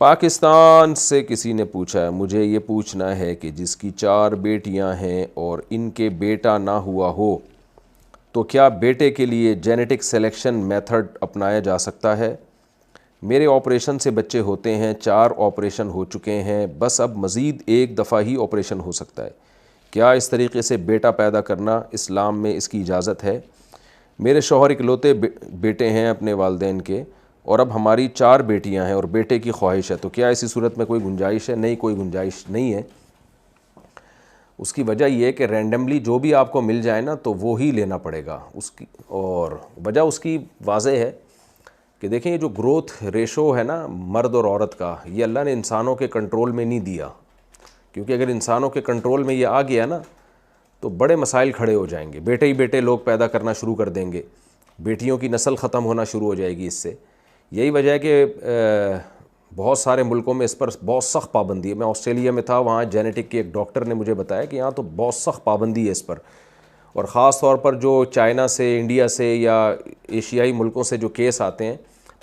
پاکستان سے کسی نے پوچھا ہے، مجھے یہ پوچھنا ہے کہ جس کی 4 بیٹیاں ہیں اور ان کے بیٹا نہ ہوا ہو تو کیا بیٹے کے لیے جینیٹک سلیکشن میتھڈ اپنایا جا سکتا ہے؟ میرے آپریشن سے بچے ہوتے ہیں، 4 آپریشن ہو چکے ہیں، بس اب مزید ایک دفعہ ہی آپریشن ہو سکتا ہے، کیا اس طریقے سے بیٹا پیدا کرنا اسلام میں اس کی اجازت ہے؟ میرے شوہر اکلوتے بیٹے ہیں اپنے والدین کے، اور اب ہماری 4 بیٹیاں ہیں اور بیٹے کی خواہش ہے، تو کیا ایسی صورت میں کوئی گنجائش ہے؟ نہیں، کوئی گنجائش نہیں ہے۔ اس کی وجہ یہ ہے کہ رینڈملی جو بھی آپ کو مل جائے نا تو وہ ہی لینا پڑے گا اس کی، اور وجہ اس کی واضح ہے کہ دیکھیں یہ جو گروتھ ریشو ہے نا مرد اور عورت کا، یہ اللہ نے انسانوں کے کنٹرول میں نہیں دیا، کیونکہ اگر انسانوں کے کنٹرول میں یہ آ گیا نا تو بڑے مسائل کھڑے ہو جائیں گے، بیٹے ہی بیٹے لوگ پیدا کرنا شروع کر دیں گے، بیٹیوں کی نسل ختم ہونا شروع ہو جائے گی اس سے۔ یہی وجہ ہے کہ بہت سارے ملکوں میں اس پر بہت سخت پابندی ہے۔ میں آسٹریلیا میں تھا، وہاں جینیٹک کے ایک ڈاکٹر نے مجھے بتایا کہ یہاں تو بہت سخت پابندی ہے اس پر، اور خاص طور پر جو چائنا سے، انڈیا سے یا ایشیائی ملکوں سے جو کیس آتے ہیں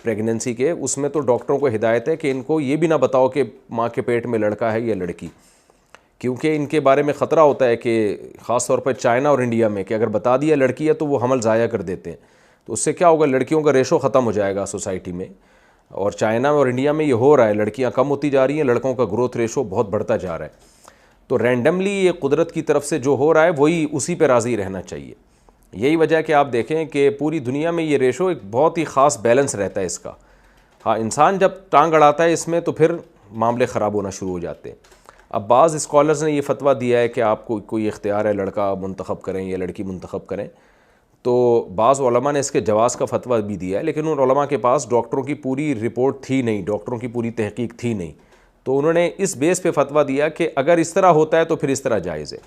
پریگننسی کے، اس میں تو ڈاکٹروں کو ہدایت ہے کہ ان کو یہ بھی نہ بتاؤ کہ ماں کے پیٹ میں لڑکا ہے یا لڑکی، کیونکہ ان کے بارے میں خطرہ ہوتا ہے کہ خاص طور پر چائنا اور انڈیا میں کہ اگر بتا دیا لڑکی ہے تو وہ حمل ضائع کر دیتے ہیں، تو اس سے کیا ہوگا، لڑکیوں کا ریشو ختم ہو جائے گا سوسائٹی میں۔ اور چائنا اور انڈیا میں یہ ہو رہا ہے، لڑکیاں کم ہوتی جا رہی ہیں، لڑکوں کا گروتھ ریشو بہت بڑھتا جا رہا ہے۔ تو رینڈملی یہ قدرت کی طرف سے جو ہو رہا ہے وہی اسی پہ راضی رہنا چاہیے۔ یہی وجہ ہے کہ آپ دیکھیں کہ پوری دنیا میں یہ ریشو ایک بہت ہی خاص بیلنس رہتا ہے اس کا۔ ہاں، انسان جب ٹانگ اڑاتا ہے اس میں تو پھر معاملے خراب ہونا شروع ہو جاتے ہیں۔ اب بعض اسکالرز نے یہ فتویٰ دیا ہے کہ آپ کو کوئی اختیار ہے لڑکا منتخب کریں یا لڑکی منتخب کریں، تو بعض علماء نے اس کے جواز کا فتویٰ بھی دیا ہے، لیکن ان علماء کے پاس ڈاکٹروں کی پوری رپورٹ تھی نہیں، ڈاکٹروں کی پوری تحقیق تھی نہیں، تو انہوں نے اس بیس پہ فتویٰ دیا کہ اگر اس طرح ہوتا ہے تو پھر اس طرح جائز ہے۔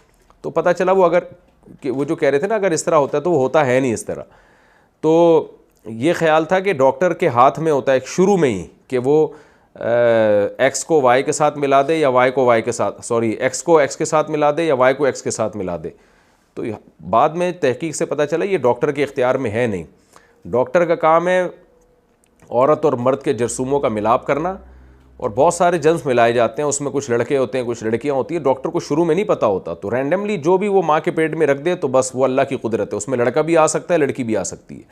تو پتہ چلا وہ جو کہہ رہے تھے نا اگر اس طرح ہوتا ہے تو وہ ہوتا ہے نہیں اس طرح۔ تو یہ خیال تھا کہ ڈاکٹر کے ہاتھ میں ہوتا ہے شروع میں ہی کہ وہ ایکس کو وائی کے ساتھ ملا دے یا وائی کو وائی کے ساتھ، ایکس کو ایکس کے ساتھ ملا دے یا وائی کو ایکس کے ساتھ ملا دے۔ تو بعد میں تحقیق سے پتہ چلا یہ ڈاکٹر کے اختیار میں ہے نہیں، ڈاکٹر کا کام ہے عورت اور مرد کے جرثوموں کا ملاپ کرنا، اور بہت سارے جنس ملائے جاتے ہیں، اس میں کچھ لڑکے ہوتے ہیں کچھ لڑکیاں ہوتی ہیں، ڈاکٹر کو شروع میں نہیں پتہ ہوتا، تو رینڈملی جو بھی وہ ماں کے پیٹ میں رکھ دے تو بس وہ اللہ کی قدرت ہے، اس میں لڑکا بھی آ سکتا ہے لڑکی بھی آ سکتی ہے۔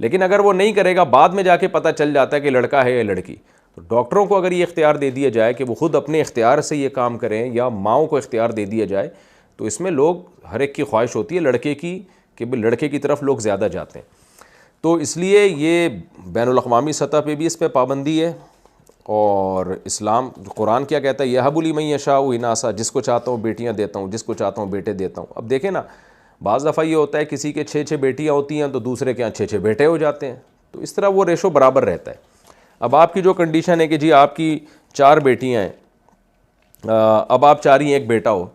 لیکن اگر وہ نہیں کرے گا، بعد میں جا کے پتہ چل جاتا ہے کہ لڑکا ہے یا لڑکی، تو ڈاکٹروں کو اگر یہ اختیار دے دیا جائے کہ وہ خود اپنے اختیار سے یہ کام کریں یا ماؤں کو اختیار دے دیا جائے، تو اس میں لوگ ہر ایک کی خواہش ہوتی ہے لڑکے کی کہ لڑکے کی طرف لوگ زیادہ جاتے ہیں، تو اس لیے یہ بین الاقوامی سطح پہ بھی اس پہ پابندی ہے۔ اور اسلام قرآن کیا کہتا ہے، یہب لمن یشاء اناثا، جس کو چاہتا ہوں بیٹیاں دیتا ہوں، جس کو چاہتا ہوں بیٹے دیتا ہوں۔ اب دیکھیں نا، بعض دفعہ یہ ہوتا ہے کسی کے 6 بیٹیاں ہوتی ہیں تو دوسرے کے یہاں 6 بیٹے ہو جاتے ہیں، تو اس طرح وہ ریشو برابر رہتا ہے۔ اب آپ کی جو کنڈیشن ہے کہ جی آپ کی 4 بیٹیاں ہیں، اب آپ چاہ رہی ہیں ایک بیٹا ہو،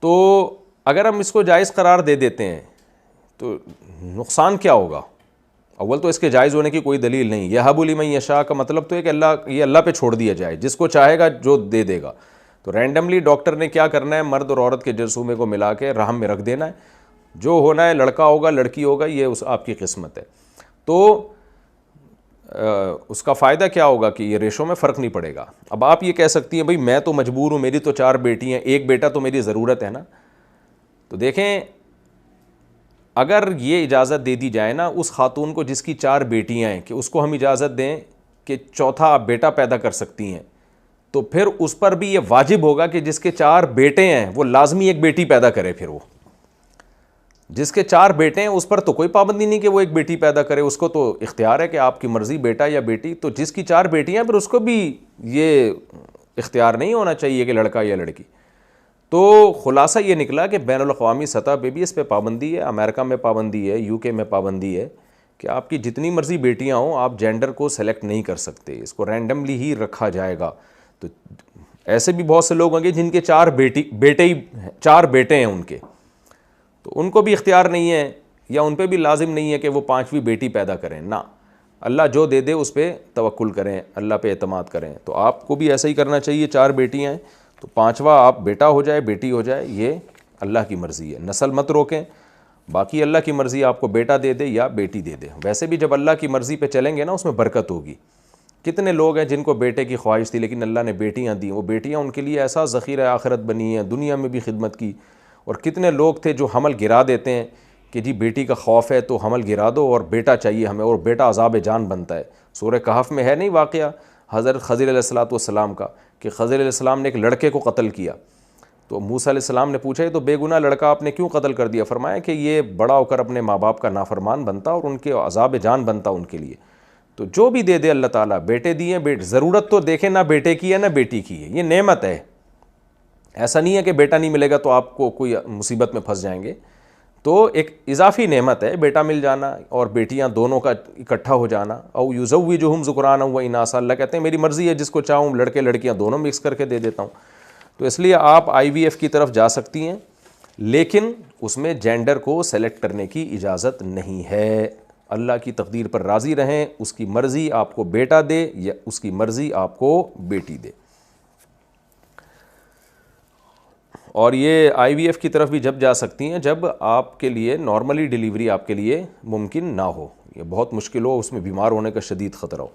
تو اگر ہم اس کو جائز قرار دے دیتے ہیں تو نقصان کیا ہوگا؟ اول تو اس کے جائز ہونے کی کوئی دلیل نہیں۔ یہب لمن یشاء کا مطلب تو ہے کہ اللہ پہ چھوڑ دیا جائے، جس کو چاہے گا جو دے دے گا۔ تو رینڈملی ڈاکٹر نے کیا کرنا ہے، مرد اور عورت کے جرثومے کو ملا کے رحم میں رکھ دینا ہے، جو ہونا ہے لڑکا ہوگا لڑکی ہوگا، یہ آپ کی قسمت ہے۔ تو اس کا فائدہ کیا ہوگا کہ یہ ریشو میں فرق نہیں پڑے گا۔ اب آپ یہ کہہ سکتی ہیں بھئی میں تو مجبور ہوں، میری تو 4 بیٹی ہیں، ایک بیٹا تو میری ضرورت ہے نا۔ تو دیکھیں، اگر یہ اجازت دے دی جائے نا اس خاتون کو جس کی 4 بیٹیاں ہیں، کہ اس کو ہم اجازت دیں کہ چوتھا آپ بیٹا پیدا کر سکتی ہیں، تو پھر اس پر بھی یہ واجب ہوگا کہ جس کے 4 بیٹے ہیں وہ لازمی ایک بیٹی پیدا کرے۔ پھر وہ جس کے 4 بیٹے ہیں اس پر تو کوئی پابندی نہیں کہ وہ ایک بیٹی پیدا کرے، اس کو تو اختیار ہے کہ آپ کی مرضی بیٹا یا بیٹی۔ تو جس کی 4 بیٹیاں پھر اس کو بھی یہ اختیار نہیں ہونا چاہیے کہ لڑکا یا لڑکی۔ تو خلاصہ یہ نکلا کہ بین الاقوامی سطح پہ بھی اس پہ پابندی ہے، امریکہ میں پابندی ہے، UK میں پابندی ہے کہ آپ کی جتنی مرضی بیٹیاں ہوں آپ جینڈر کو سلیکٹ نہیں کر سکتے، اس کو رینڈملی ہی رکھا جائے گا۔ تو ایسے بھی بہت سے لوگ ہوں گے جن کے 4 بیٹے ہیں ان کے، تو ان کو بھی اختیار نہیں ہے یا ان پہ بھی لازم نہیں ہے کہ وہ 5ویں بیٹی پیدا کریں، نہ، اللہ جو دے دے اس پہ توکل کریں، اللہ پہ اعتماد کریں۔ تو آپ کو بھی ایسا ہی کرنا چاہیے، 4 بیٹیاں ہیں تو 5واں آپ بیٹا ہو جائے بیٹی ہو جائے، یہ اللہ کی مرضی ہے، نسل مت روکیں، باقی اللہ کی مرضی آپ کو بیٹا دے دے یا بیٹی دے دے۔ ویسے بھی جب اللہ کی مرضی پہ چلیں گے نا اس میں برکت ہوگی، کتنے لوگ ہیں جن کو بیٹے کی خواہش تھی لیکن اللہ نے بیٹیاں دیں، وہ بیٹیاں ان کے لیے ایسا ذخیرہ آخرت بنی ہیں، دنیا میں بھی خدمت کی. اور کتنے لوگ تھے جو حمل گرا دیتے ہیں کہ جی بیٹی کا خوف ہے تو حمل گرا دو اور بیٹا چاہیے ہمیں، اور بیٹا عذاب جان بنتا ہے. سورہ کہف میں ہے نہیں واقعہ حضرت خضر علیہ السلام کا، کہ خضر علیہ السلام نے ایک لڑکے کو قتل کیا. تو موسیٰ علیہ السلام نے پوچھا یہ تو بے گناہ لڑکا آپ نے کیوں قتل کر دیا؟ فرمایا کہ یہ بڑا ہو کر اپنے ماں باپ کا نافرمان بنتا اور ان کے عذاب جان بنتا ان کے لیے. تو جو بھی دے دے اللہ تعالیٰ، بیٹے دیے، ضرورت تو دیکھیں نہ بیٹے کی ہے نہ بیٹی کی ہے، یہ نعمت ہے. ایسا نہیں ہے کہ بیٹا نہیں ملے گا تو آپ کو کوئی مصیبت میں پھنس جائیں گے. تو ایک اضافی نعمت ہے بیٹا مل جانا اور بیٹیاں دونوں کا اکٹھا ہو جانا. او یزوجہم ذکرانا و اناثا، اللہ کہتے ہیں میری مرضی ہے جس کو چاہوں لڑکے لڑکیاں دونوں مکس کر کے دے دیتا ہوں. تو اس لیے آپ آئی وی ایف کی طرف جا سکتی ہیں، لیکن اس میں جینڈر کو سلیکٹ کرنے کی اجازت نہیں ہے. اللہ کی تقدیر پر راضی رہیں، اس کی مرضی آپ کو بیٹا دے یا اس کی مرضی آپ کو بیٹی دے. اور یہ آئی وی ایف کی طرف بھی جب جا سکتی ہیں جب آپ کے لیے نارملی ڈیلیوری آپ کے لیے ممکن نہ ہو، یہ بہت مشکل ہو، اس میں بیمار ہونے کا شدید خطرہ ہو.